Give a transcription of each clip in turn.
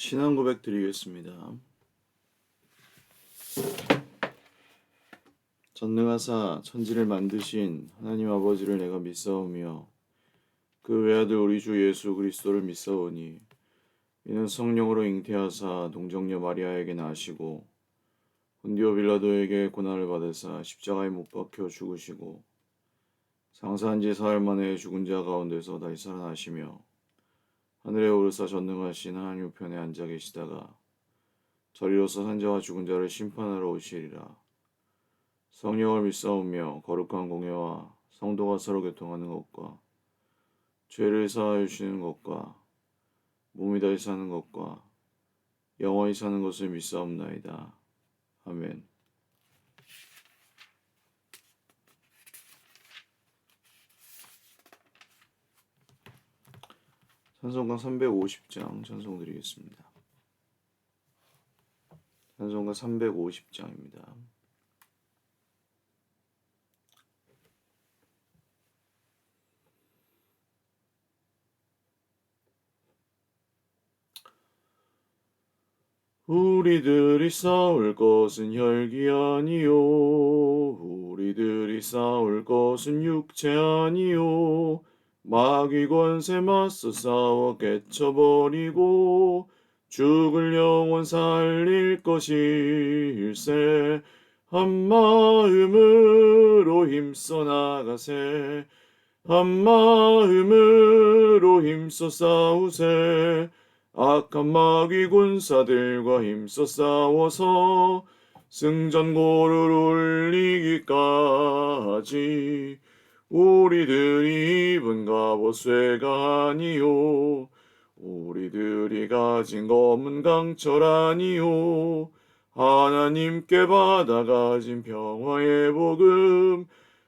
신앙 고백 드리겠습니다. 전능하사 천지를 만드신 하나님 아버지를 내가 믿사오며 그 외아들 우리 주 예수 그리스도를 믿사오니 이는 성령으로 잉태하사 동정녀 마리아에게 나시고 본디오 빌라도에게 고난을 받으사 십자가에 못 박혀 죽으시고 장사한 지 사흘 만에 죽은 자 가운데서 다시 살아나시며 하늘에 오르사 전능하신 하나님 우편에 앉아 계시다가 저리로서 산자와 죽은 자를 심판하러 오시리라. 성령을 믿사오며 거룩한 공예와 성도가 서로 교통하는 것과 죄를 사하여 주시는 것과 몸이 다시 사는 것과 영원히 사는 것을 믿사옵나이다. 아멘. 찬송가 350장 찬송 드리겠습니다. 찬송가 350장입니다. 우리들이 싸울 것은 혈기 아니요 우리들이 싸울 것은 육체 아니요 마귀 권세 맞서 싸워 깨쳐버리고 죽을 영혼 살릴 것일세 한마음으로 힘써 나가세 한마음으로 힘써 싸우세 악한 마귀 군사들과 힘써 싸워서 승전고를 올리기까지 우리들이 입은 갑옷 쇠가 아니요 우리들이 가진 검은 강철 아니요 하나님께 받아가진 평화의 복음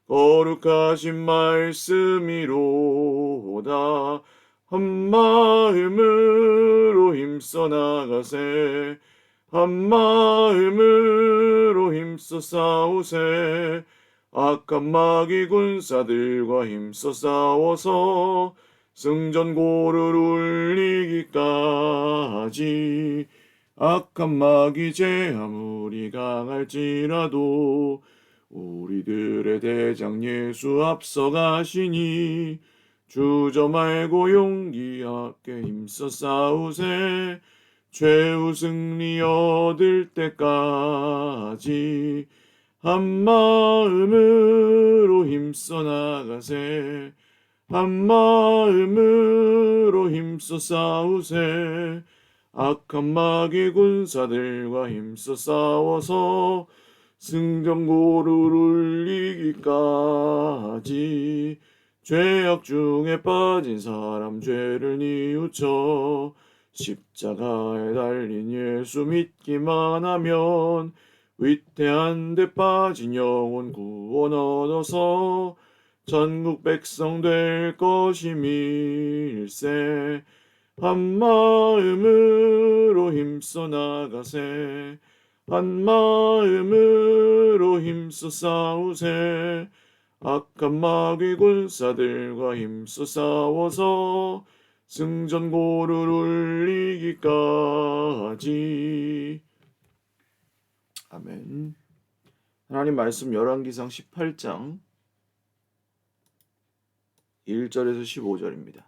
거룩하신 말씀이로다 한마음으로 힘써 나가세 한마음으로 힘써 싸우세 악한 마귀 군사들과 힘써 싸워서 승전고를 울리기까지 악한 마귀 제 아무리 강할지라도 우리들의 대장 예수 앞서가시니 주저 말고 용기 있게 힘써 싸우세 최후 승리 얻을 때까지 한마음으로 힘써 나가세 한마음으로 힘써 싸우세 악한 마귀 군사들과 힘써 싸워서 승전고를 울리기까지 죄악 중에 빠진 사람 죄를 뉘우쳐 십자가에 달린 예수 믿기만 하면 위태한 데 빠진 영혼 구원 얻어서 전국 백성 될 것임일세 한마음으로 힘써 나가세 한마음으로 힘써 싸우세 악한 마귀 군사들과 힘써 싸워서 승전고를 울리기까지. 아멘. 하나님 말씀 열왕기상 18장 1절에서 15절입니다.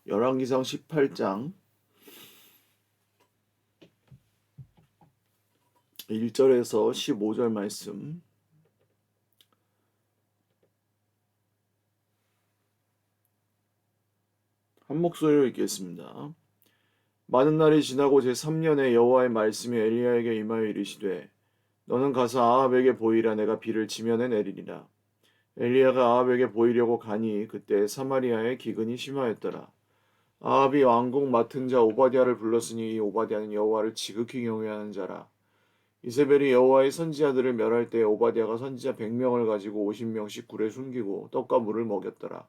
열왕기상 18장 1절에서 15절 말씀 한 목소리로 읽겠습니다. 많은 날이 지나고 제3년에 여호와의 말씀이 엘리야에게 임하여 이르시되 너는 가서 아합에게 보이라 내가 비를 지면에 내리리라. 엘리야가 아합에게 보이려고 가니 그때 사마리아에 기근이 심하였더라. 아합이 왕궁 맡은 자 오바댜를 불렀으니 이 오바댜는 여호와를 지극히 경외하는 자라. 이세벨이 여호와의 선지자들을 멸할 때 오바댜가 선지자 100명을 가지고 50명씩 굴에 숨기고 떡과 물을 먹였더라.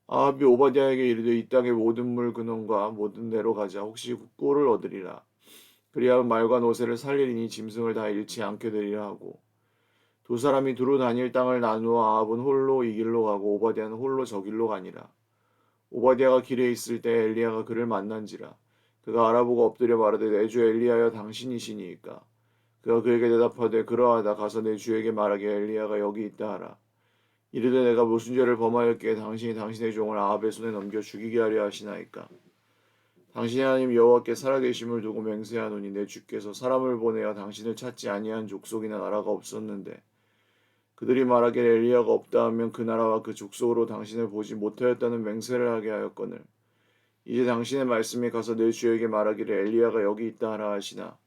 아합이 오바댜에게 이르되 이 땅의 모든 물 근원과 모든 데로 가자. 혹시 꼴을 얻으리라. 그리하면 말과 노새를 살리리니 짐승을 다 잃지 않게 되리라 하고 두 사람이 두루 다닐 땅을 나누어 아합은 홀로 이 길로 가고 오바댜는 홀로 저 길로 가니라. 오바댜가 길에 있을 때 엘리야가 그를 만난지라. 그가 알아보고 엎드려 말하되 내 주 엘리야여 당신이시니이까. 그가 그에게 대답하되 그러하다. 가서 내 주에게 말하게 엘리야가 여기 있다 하라. 이르되 내가 무슨 죄를 범하였기에 당신이 당신의 종을 아합의 손에 넘겨 죽이게 하려 하시나이까. 당신의 하나님 여호와께 살아계심을 두고 맹세하노니 내 주께서 사람을 보내어 당신을 찾지 아니한 족속이나 나라가 없었는데 그들이 말하기를 엘리야가 없다 하면 그 나라와 그 족속으로 당신을 보지 못하였다는 맹세를 하게 하였거늘 이제 당신의 말씀이 가서 내 주에게 말하기를 엘리야가 여기 있다 하라 하시나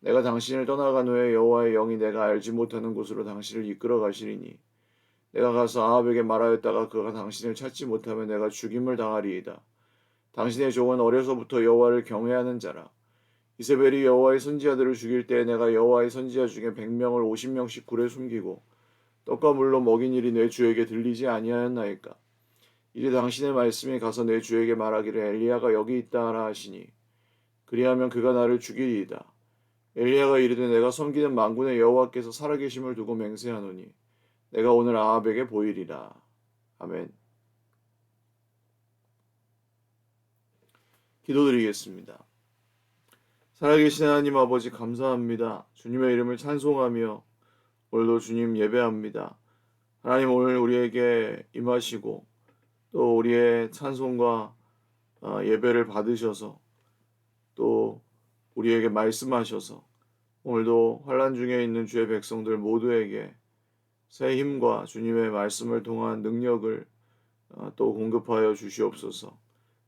내가 당신을 떠나간 후에 여호와의 영이 내가 알지 못하는 곳으로 당신을 이끌어 가시리니 내가 가서 아합에게 말하였다가 그가 당신을 찾지 못하면 내가 죽임을 당하리이다. 당신의 종은 어려서부터 여호와를 경외하는 자라. 이세벨이 여호와의 선지자들을 죽일 때에 내가 여호와의 선지자 중에 100명을 50명씩 굴에 숨기고 떡과 물로 먹인 일이 내 주에게 들리지 아니하였나이까. 이제 당신의 말씀이 가서 내 주에게 말하기를 엘리야가 여기 있다 하라 하시니 그리하면 그가 나를 죽이리이다. 엘리야가 이르되 내가 섬기는 만군의 여호와께서 살아계심을 두고 맹세하노니 내가 오늘 아합에게 보이리라. 아멘. 기도드리겠습니다. 살아계신 하나님 아버지 감사합니다. 주님의 이름을 찬송하며 오늘도 주님 예배합니다. 하나님 오늘 우리에게 임하시고 또 우리의 찬송과 예배를 받으셔서 또 우리에게 말씀하셔서 오늘도 환난 중에 있는 주의 백성들 모두에게 새 힘과 주님의 말씀을 통한 능력을 또 공급하여 주시옵소서.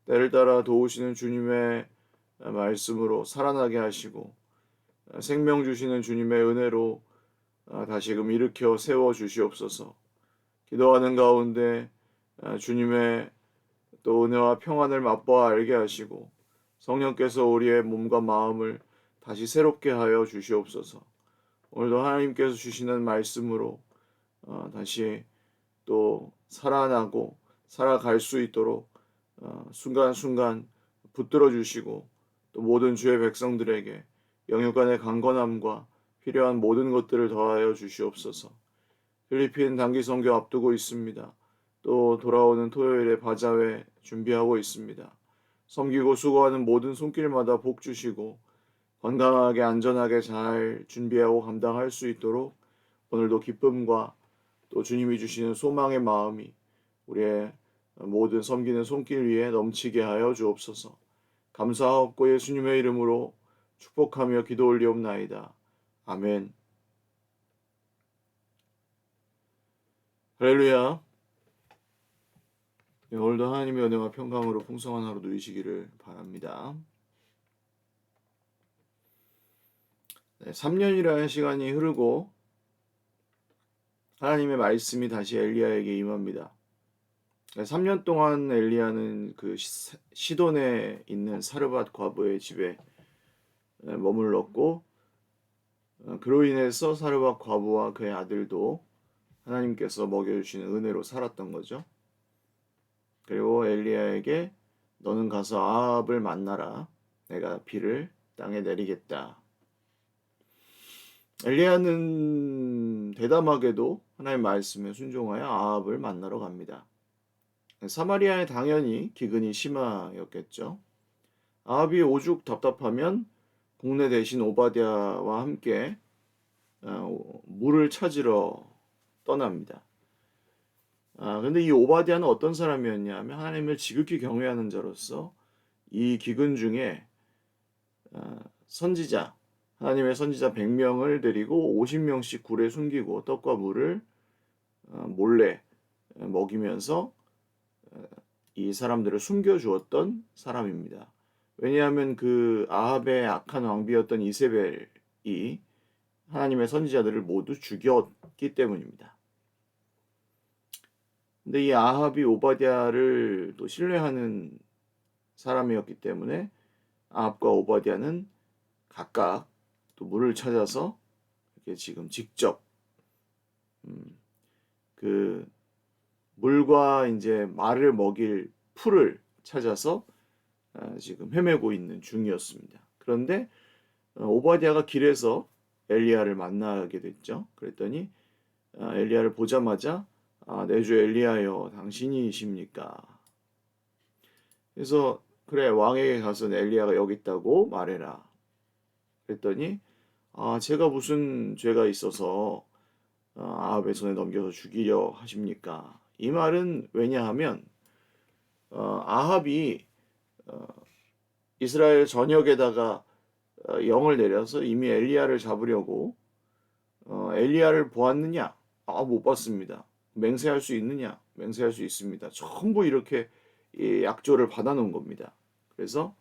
때를 따라 도우시는 주님의 말씀으로 살아나게 하시고 생명 주시는 주님의 은혜로 다시금 일으켜 세워 주시옵소서. 기도하는 가운데 주님의 또 은혜와 평안을 맛보아 알게 하시고 성령께서 우리의 몸과 마음을 다시 새롭게 하여 주시옵소서. 오늘도 하나님께서 주시는 말씀으로 다시 또 살아나고 살아갈 수 있도록 순간순간 붙들어 주시고 또 모든 주의 백성들에게 영육간의 강건함과 필요한 모든 것들을 더하여 주시옵소서. 필리핀 단기 선교 앞두고 있습니다. 또 돌아오는 토요일에 바자회 준비하고 있습니다. 섬기고 수고하는 모든 손길마다 복 주시고 건강하게 안전하게 잘 준비하고 감당할 수 있도록 오늘도 기쁨과 또 주님이 주시는 소망의 마음이 우리의 모든 섬기는 손길 위에 넘치게 하여 주옵소서. 감사하옵고 예수님의 이름으로 축복하며 기도 올리옵나이다. 아멘. 할렐루야. 오늘도 하나님의 은혜와 평강으로 풍성한 하루 누리시기를 바랍니다. 3년이라는 시간이 흐르고 하나님의 말씀이 다시 엘리야에게 임합니다. 3년 동안 엘리야는 그 시돈에 있는 사르밧 과부의 집에 머물렀고 그로 인해서 사르밧 과부와 그의 아들도 하나님께서 먹여주시는 은혜로 살았던 거죠. 그리고 엘리야에게 너는 가서 아합을 만나라. 내가 비를 땅에 내리겠다. 엘리야는 대담하게도 하나님의 말씀에 순종하여 아합을 만나러 갑니다. 사마리아에 당연히 기근이 심하였겠죠. 아합이 오죽 답답하면 국내 대신 오바댜와 함께 물을 찾으러 떠납니다. 근데 이 오바댜는 어떤 사람이었냐 하면 하나님을 지극히 경외하는 자로서 이 기근 중에 선지자, 하나님의 선지자 100명을 데리고 50명씩 굴에 숨기고 떡과 물을 몰래 먹이면서 이 사람들을 숨겨주었던 사람입니다. 왜냐하면 그 아합의 악한 왕비였던 이세벨이 하나님의 선지자들을 모두 죽였기 때문입니다. 근데 이 아합이 오바댜를 또 신뢰하는 사람이었기 때문에 아합과 오바댜는 각각 또 물을 찾아서 이렇게 지금 직접 그 물과 이제 말을 먹일 풀을 찾아서 지금 헤매고 있는 중이었습니다. 그런데 오바댜가 길에서 엘리야를 만나게 됐죠. 그랬더니 엘리야를 보자마자 내 주 엘리야여 당신이십니까? 그래서 그래 왕에게 가서 엘리야가 여기 있다고 말해라. 그랬더니 제가 무슨 죄가 있어서 아합의 손에 넘겨서 죽이려 하십니까? 이 말은 왜냐하면 아합이 어, 이스라엘 전역에다가 영을 내려서 이미 엘리야를 잡으려고 엘리야를 보았느냐? 못 봤습니다. 맹세할 수 있느냐? 맹세할 수 있습니다. 전부 이렇게 이 약조를 받아놓은 겁니다. 그래서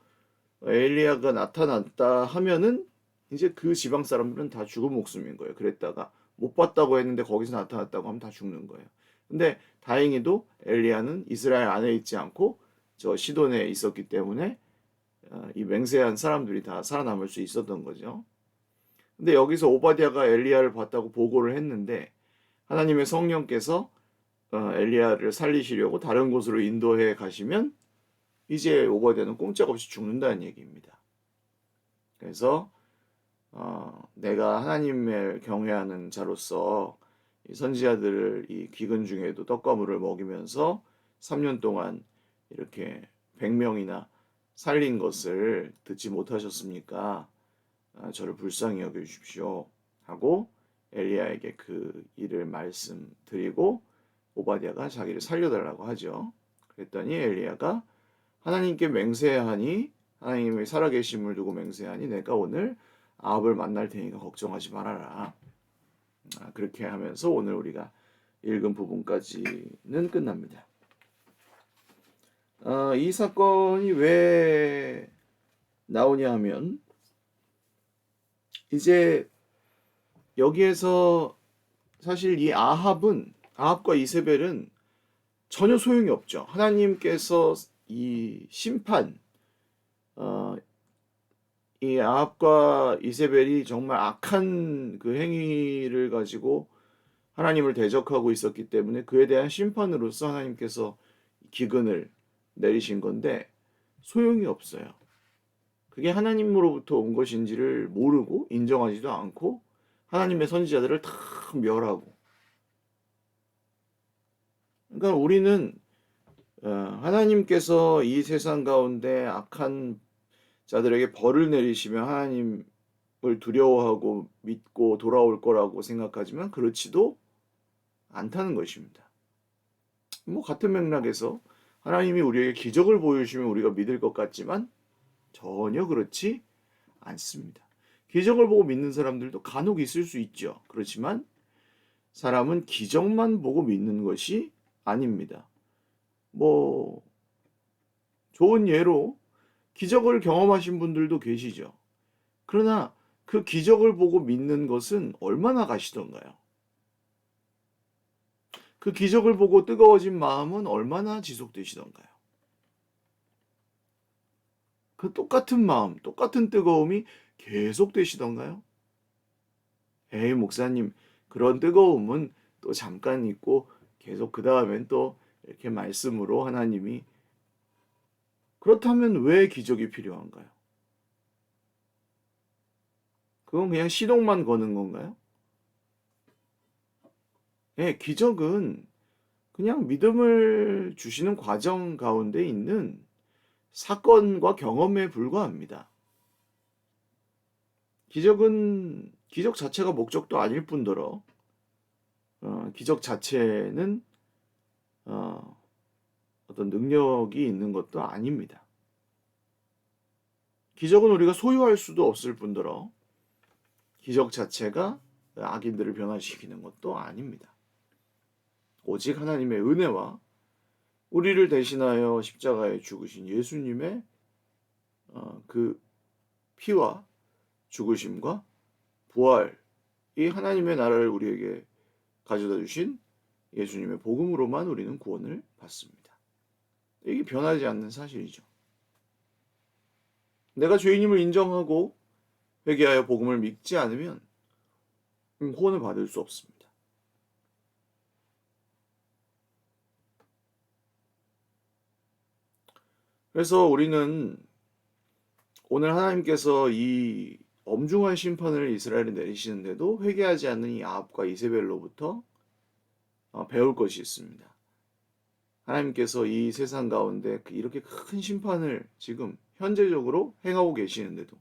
엘리야가 나타났다 하면은 이제 그 지방 사람들은 다 죽은 목숨인 거예요. 그랬다가 못 봤다고 했는데 거기서 나타났다고 하면 다 죽는 거예요. 근데 다행히도 엘리야는 이스라엘 안에 있지 않고 저 시돈에 있었기 때문에 이 맹세한 사람들이 다 살아남을 수 있었던 거죠. 근데 여기서 오바댜가 엘리야를 봤다고 보고를 했는데 하나님의 성령께서 엘리야를 살리시려고 다른 곳으로 인도해 가시면 이제 오바댜는 꼼짝없이 죽는다는 얘기입니다. 그래서 내가 하나님을 경외하는 자로서 이 선지자들을 이 기근 중에도 떡과 물을 먹이면서 3년 동안 이렇게 100명이나 살린 것을 듣지 못하셨습니까? 저를 불쌍히 여겨주십시오 하고 엘리야에게 그 일을 말씀드리고 오바댜가 자기를 살려달라고 하죠. 그랬더니 엘리야가 하나님께 맹세하니 하나님의 살아계심을 두고 맹세하니 내가 오늘 아합을 만날 테니까 걱정하지 말아라. 그렇게 하면서 오늘 우리가 읽은 부분까지는 끝납니다. 이 사건이 왜 나오냐 하면 이제 여기에서 사실 이 아합과 이세벨은 전혀 소용이 없죠. 하나님께서 이 심판, 이 아합과 이세벨이 정말 악한 그 행위를 가지고 하나님을 대적하고 있었기 때문에 그에 대한 심판으로서 하나님께서 기근을 내리신 건데 소용이 없어요. 그게 하나님으로부터 온 것인지를 모르고 인정하지도 않고 하나님의 선지자들을 다 멸하고. 그러니까 우리는 하나님께서 이 세상 가운데 악한 자들에게 벌을 내리시면 하나님을 두려워하고 믿고 돌아올 거라고 생각하지만 그렇지도 않다는 것입니다. 같은 맥락에서 하나님이 우리에게 기적을 보여주시면 우리가 믿을 것 같지만 전혀 그렇지 않습니다. 기적을 보고 믿는 사람들도 간혹 있을 수 있죠. 그렇지만 사람은 기적만 보고 믿는 것이 아닙니다. 좋은 예로 기적을 경험하신 분들도 계시죠. 그러나 그 기적을 보고 믿는 것은 얼마나 가시던가요? 그 기적을 보고 뜨거워진 마음은 얼마나 지속되시던가요? 그 똑같은 마음, 똑같은 뜨거움이 계속 되시던가요? 에이, 목사님, 그런 뜨거움은 또 잠깐 있고 계속 그 다음엔 또 이렇게 말씀으로 하나님이 그렇다면 왜 기적이 필요한가요? 그건 그냥 시동만 거는 건가요? 예, 기적은 그냥 믿음을 주시는 과정 가운데 있는 사건과 경험에 불과합니다. 기적은 기적 자체가 목적도 아닐 뿐더러 기적 자체는 어떤 능력이 있는 것도 아닙니다. 기적은 우리가 소유할 수도 없을 뿐더러 기적 자체가 악인들을 변화시키는 것도 아닙니다. 오직 하나님의 은혜와 우리를 대신하여 십자가에 죽으신 예수님의 그 피와 죽으심과 부활, 이 하나님의 나라를 우리에게 가져다 주신 예수님의 복음으로만 우리는 구원을 받습니다. 이게 변하지 않는 사실이죠. 내가 죄인임을 인정하고 회개하여 복음을 믿지 않으면 구원을 받을 수 없습니다. 그래서 우리는 오늘 하나님께서 이 엄중한 심판을 이스라엘에 내리시는데도 회개하지 않는 이 아합과 이세벨로부터 배울 것이 있습니다. 하나님께서 이 세상 가운데 이렇게 큰 심판을 지금 현재적으로 행하고 계시는데도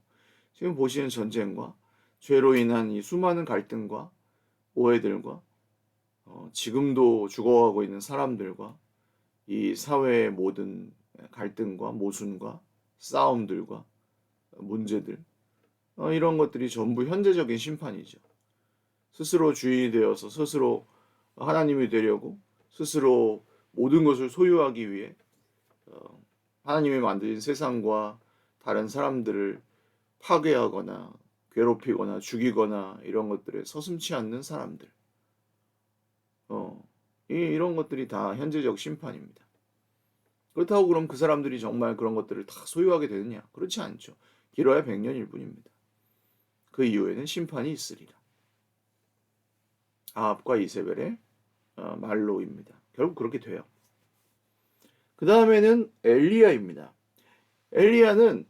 지금 보시는 전쟁과 죄로 인한 이 수많은 갈등과 오해들과 지금도 죽어가고 있는 사람들과 이 사회의 모든 갈등과 모순과 싸움들과 문제들, 이런 것들이 전부 현재적인 심판이죠. 스스로 주인이 되어서 스스로 하나님이 되려고 스스로 모든 것을 소유하기 위해 하나님이 만드신 세상과 다른 사람들을 파괴하거나 괴롭히거나 죽이거나 이런 것들에 서슴지 않는 사람들, 이런 것들이 다 현재적 심판입니다. 그렇다고 그럼 그 사람들이 정말 그런 것들을 다 소유하게 되느냐? 그렇지 않죠. 길어야 100년일 뿐입니다. 그 이후에는 심판이 있으리라. 아합과 이세벨의 말로입니다. 결국 그렇게 돼요. 그 다음에는 엘리야입니다. 엘리야는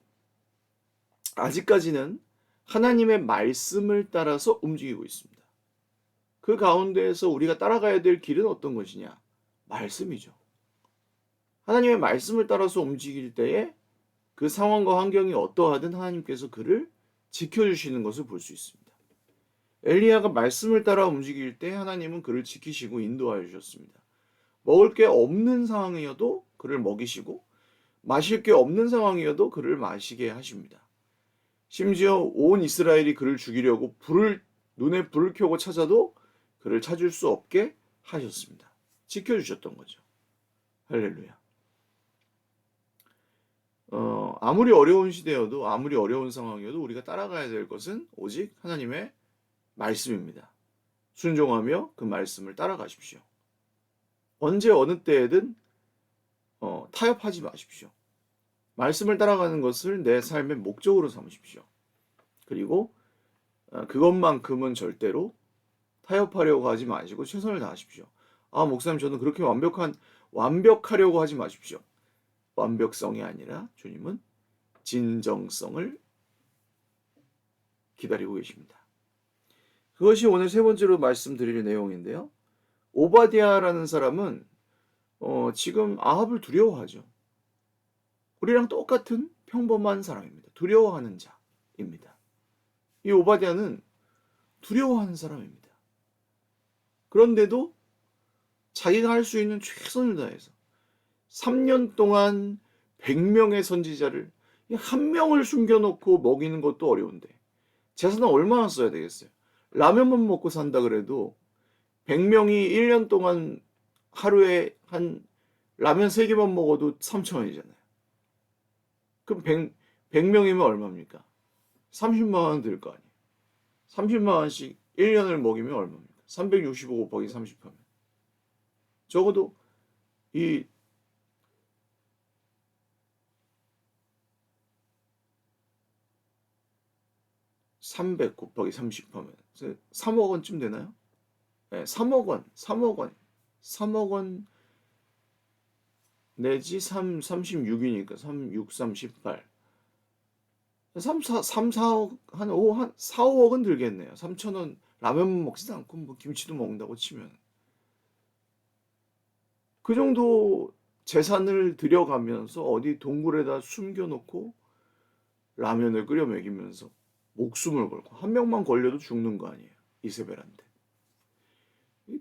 아직까지는 하나님의 말씀을 따라서 움직이고 있습니다. 그 가운데에서 우리가 따라가야 될 길은 어떤 것이냐? 말씀이죠. 하나님의 말씀을 따라서 움직일 때에 그 상황과 환경이 어떠하든 하나님께서 그를 지켜주시는 것을 볼 수 있습니다. 엘리야가 말씀을 따라 움직일 때 하나님은 그를 지키시고 인도하여 주셨습니다. 먹을 게 없는 상황이어도 그를 먹이시고 마실 게 없는 상황이어도 그를 마시게 하십니다. 심지어 온 이스라엘이 그를 죽이려고 눈에 불을 켜고 찾아도 그를 찾을 수 없게 하셨습니다. 지켜주셨던 거죠. 할렐루야. 아무리 어려운 시대여도 아무리 어려운 상황이어도 우리가 따라가야 될 것은 오직 하나님의 말씀입니다. 순종하며 그 말씀을 따라가십시오. 언제 어느 때에든 타협하지 마십시오. 말씀을 따라가는 것을 내 삶의 목적으로 삼으십시오. 그리고 그것만큼은 절대로 타협하려고 하지 마시고 최선을 다하십시오. 목사님 저는 그렇게 완벽하려고 하지 마십시오. 완벽성이 아니라 주님은 진정성을 기다리고 계십니다. 그것이 오늘 세 번째로 말씀드릴 내용인데요. 오바댜라는 사람은 지금 아합을 두려워하죠. 우리랑 똑같은 평범한 사람입니다. 두려워하는 자입니다. 이 오바댜는 두려워하는 사람입니다. 그런데도 자기가 할 수 있는 최선을 다해서 3년 동안 100명의 선지자를 한 명을 숨겨놓고 먹이는 것도 어려운데 재산은 얼마나 써야 되겠어요? 라면만 먹고 산다 그래도 100명이 1년 동안 하루에 한 라면 3개만 먹어도 3,000원이잖아요. 그럼 100명이면 얼마입니까? 30만 원 들 거 아니에요. 30만 원씩 1년을 먹이면 얼마입니까? 365 곱하기 30하면 적어도 이 300 곱하기 30하면 3억 원쯤 되나요? 네, 3억 원, 3억 원 내지 36이니까 3, 6, 3, 18. 3, 4억, 한 4, 5억은 들겠네요. 3,000원 라면 먹지도 않고 뭐 김치도 먹는다고 치면. 그 정도 재산을 들여가면서 어디 동굴에다 숨겨놓고 라면을 끓여 먹이면서 목숨을 걸고 한 명만 걸려도 죽는 거 아니에요. 이세벨한테.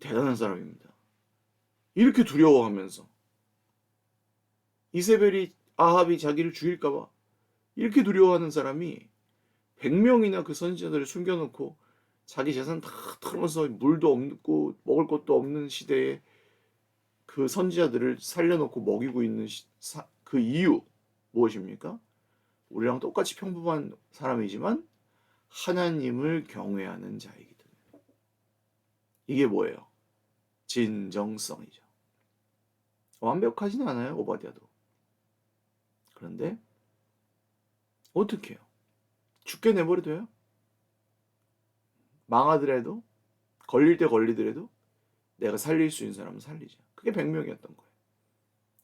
대단한 사람입니다. 이렇게 두려워하면서 이세벨이 아합이 자기를 죽일까봐 이렇게 두려워하는 사람이 100명이나 그 선지자들을 숨겨놓고 자기 재산 다 털어서 물도 없고 먹을 것도 없는 시대에 그 선지자들을 살려놓고 먹이고 있는 그 이유 무엇입니까? 우리랑 똑같이 평범한 사람이지만 하나님을 경외하는 자이기 때문에. 이게 뭐예요? 진정성이죠. 완벽하진 않아요, 오바댜도. 그런데 어떻게 해요? 죽게 내버려둬요? 망하더라도 걸릴 때 걸리더라도 내가 살릴 수 있는 사람은 살리자. 그게 100명이었던 거예요.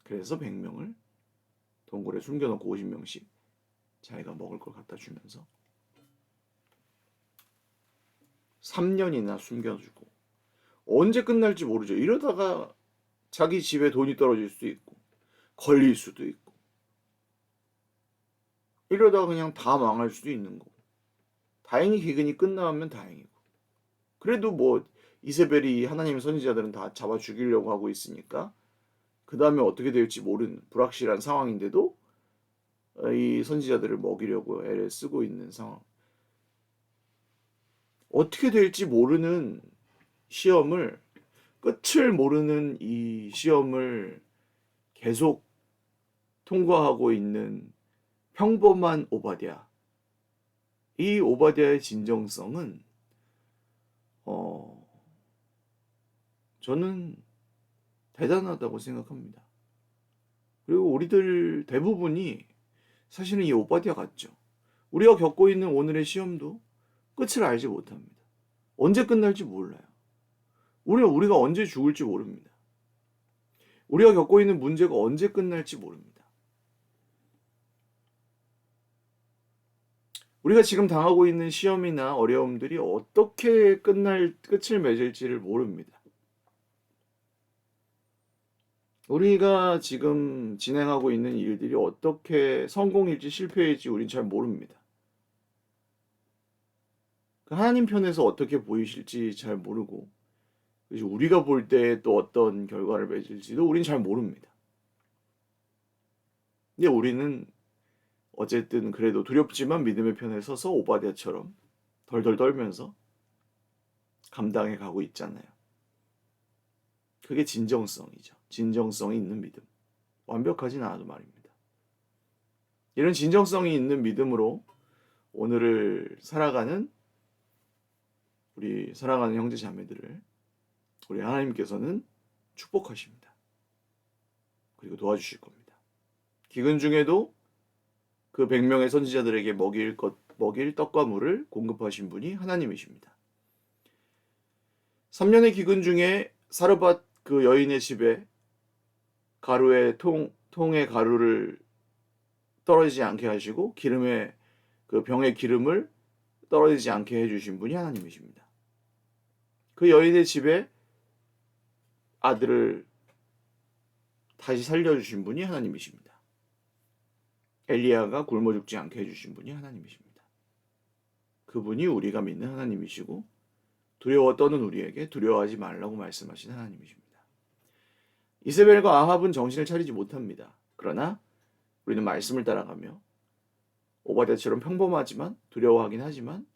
그래서 100명을 동굴에 숨겨놓고 50명씩 자기가 먹을 걸 갖다 주면서 3년이나 숨겨주고 언제 끝날지 모르죠. 이러다가 자기 집에 돈이 떨어질 수도 있고 걸릴 수도 있고 이러다가 그냥 다 망할 수도 있는 거고 다행히 기근이 끝나면 다행이고 그래도 뭐 이세벨이 하나님의 선지자들은 다 잡아 죽이려고 하고 있으니까 그 다음에 어떻게 될지 모르는 불확실한 상황인데도 이 선지자들을 먹이려고 애를 쓰고 있는 상황. 어떻게 될지 모르는 시험을 끝을 모르는 이 시험을 계속 통과하고 있는 평범한 오바댜. 이 오바댜의 진정성은 저는 대단하다고 생각합니다. 그리고 우리들 대부분이 사실은 이 오바댜 같죠. 우리가 겪고 있는 오늘의 시험도 끝을 알지 못합니다. 언제 끝날지 몰라요. 우리가 언제 죽을지 모릅니다. 우리가 겪고 있는 문제가 언제 끝날지 모릅니다. 우리가 지금 당하고 있는 시험이나 어려움들이 어떻게 끝을 맺을지를 모릅니다. 우리가 지금 진행하고 있는 일들이 어떻게 성공일지 실패일지 우린 잘 모릅니다. 하나님 편에서 어떻게 보이실지 잘 모르고 우리가 볼 때 또 어떤 결과를 맺을지도 우린 잘 모릅니다. 근데 우리는 어쨌든 그래도 두렵지만 믿음의 편에 서서 오바댜처럼 덜덜 떨면서 감당해 가고 있잖아요. 그게 진정성이죠. 진정성이 있는 믿음. 완벽하진 않아도 말입니다. 이런 진정성이 있는 믿음으로 오늘을 살아가는 우리 사랑하는 형제 자매들을 우리 하나님께서는 축복하십니다. 그리고 도와주실 겁니다. 기근 중에도 그 100명의 선지자들에게 먹일 떡과 물을 공급하신 분이 하나님이십니다. 3년의 기근 중에 사르밧 그 여인의 집에 가루의 통에 가루를 떨어지지 않게 하시고 기름에 그 병의 기름을 떨어지지 않게 해주신 분이 하나님이십니다. 그 여인의 집에 아들을 다시 살려주신 분이 하나님이십니다. 엘리야가 굶어 죽지 않게 해주신 분이 하나님이십니다. 그분이 우리가 믿는 하나님이시고 두려워 떠는 우리에게 두려워하지 말라고 말씀하신 하나님이십니다. 이세벨과 아합은 정신을 차리지 못합니다. 그러나 우리는 말씀을 따라가며 오바댜처럼 평범하지만 두려워하긴 하지만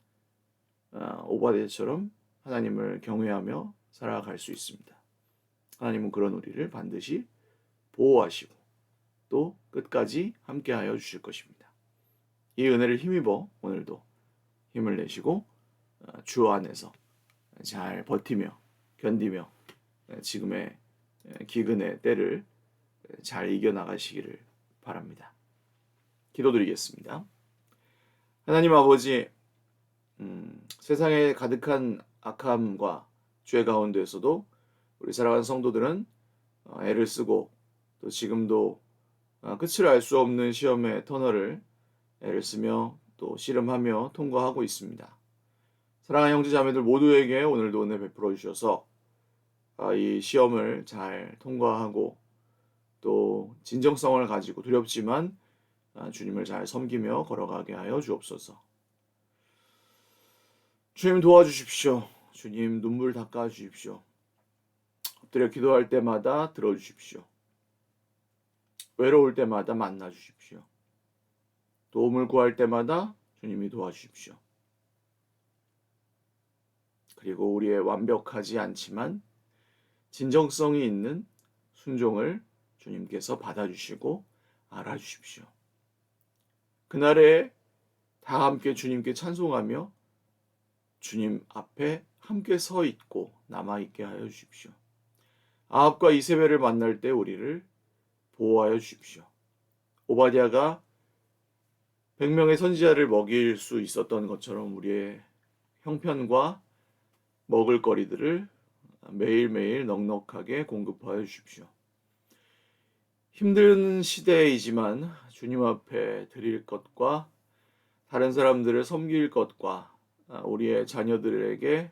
오바댜처럼 하나님을 경외하며 살아갈 수 있습니다. 하나님은 그런 우리를 반드시 보호하시고 또 끝까지 함께하여 주실 것입니다. 이 은혜를 힘입어 오늘도 힘을 내시고 주 안에서 잘 버티며 견디며 지금의 기근의 때를 잘 이겨나가시기를 바랍니다. 기도드리겠습니다. 하나님 아버지, 세상에 가득한 악함과 죄 가운데서도 우리 사랑하는 성도들은 애를 쓰고 또 지금도 끝을 알 수 없는 시험의 터널을 애를 쓰며 또 씨름하며 통과하고 있습니다. 사랑하는 형제 자매들 모두에게 오늘도 은혜 베풀어 주셔서 이 시험을 잘 통과하고 또 진정성을 가지고 두렵지만 주님을 잘 섬기며 걸어가게 하여 주옵소서. 주님 도와주십시오. 주님 눈물 닦아 주십시오. 엎드려 기도할 때마다 들어주십시오. 외로울 때마다 만나 주십시오. 도움을 구할 때마다 주님이 도와주십시오. 그리고 우리의 완벽하지 않지만 진정성이 있는 순종을 주님께서 받아주시고 알아주십시오. 그날에 다 함께 주님께 찬송하며 주님 앞에 함께 서 있고 남아있게 하여 주십시오. 아합과 이세벨을 만날 때 우리를 보호하여 주십시오. 오바댜가 100명의 선지자를 먹일 수 있었던 것처럼 우리의 형편과 먹을거리들을 매일매일 넉넉하게 공급하여 주십시오. 힘든 시대이지만 주님 앞에 드릴 것과 다른 사람들을 섬길 것과 우리의 자녀들에게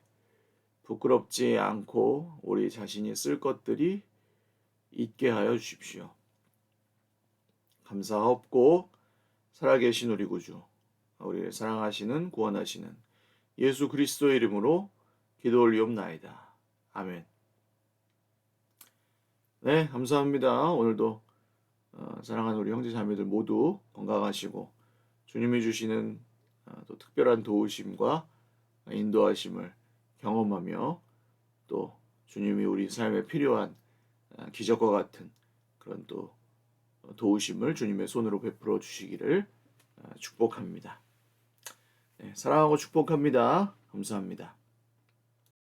부끄럽지 않고 우리 자신이 쓸 것들이 있게 하여 주십시오. 감사하옵고 살아계신 우리 구주, 우리를 사랑하시는 구원하시는 예수 그리스도의 이름으로 기도 올리옵나이다. 아멘. 네, 감사합니다. 오늘도 사랑하는 우리 형제 자매들 모두 건강하시고 주님이 주시는 또 특별한 도우심과 인도하심을 경험하며 또 주님이 우리 삶에 필요한 기적과 같은 그런 또 도우심을 주님의 손으로 베풀어 주시기를 축복합니다. 네, 사랑하고 축복합니다. 감사합니다.